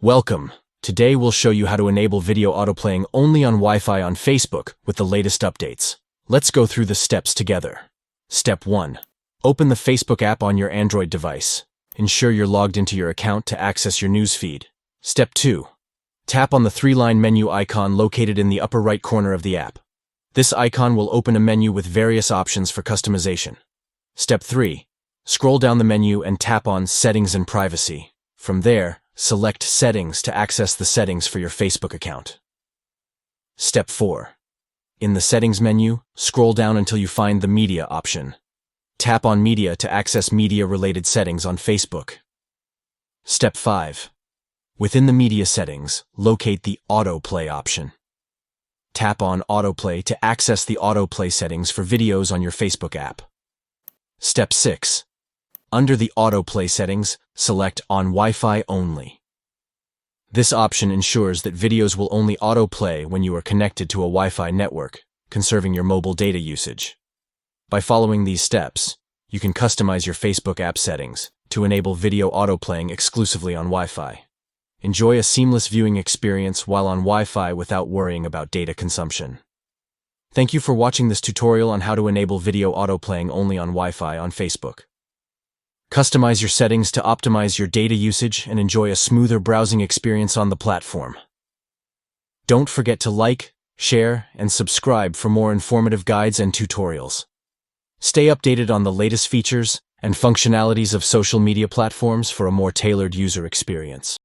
Welcome. Today we'll show you how to enable video autoplaying only on Wi-Fi on Facebook with the latest updates. Let's go through the steps together. Step 1. Open the Facebook app on your Android device. Ensure you're logged into your account to access your newsfeed. Step 2. Tap on the three-line menu icon located in the upper right corner of the app. This icon will open a menu with various options for customization. Step 3. Scroll down the menu and tap on Settings and Privacy. From there, select Settings to access the settings for your Facebook account. Step 4. In the Settings menu, scroll down until you find the Media option. Tap on Media to access media-related settings on Facebook. Step 5. Within the Media settings, locate the Autoplay option. Tap on Autoplay to access the Autoplay settings for videos on your Facebook app. Step 6. Under the Autoplay settings, select On Wi-Fi Only. This option ensures that videos will only autoplay when you are connected to a Wi-Fi network, conserving your mobile data usage. By following these steps, you can customize your Facebook app settings to enable video autoplaying exclusively on Wi-Fi. Enjoy a seamless viewing experience while on Wi-Fi without worrying about data consumption. Thank you for watching this tutorial on how to enable video autoplaying only on Wi-Fi on Facebook. Customize your settings to optimize your data usage and enjoy a smoother browsing experience on the platform. Don't forget to like, share, and subscribe for more informative guides and tutorials. Stay updated on the latest features and functionalities of social media platforms for a more tailored user experience.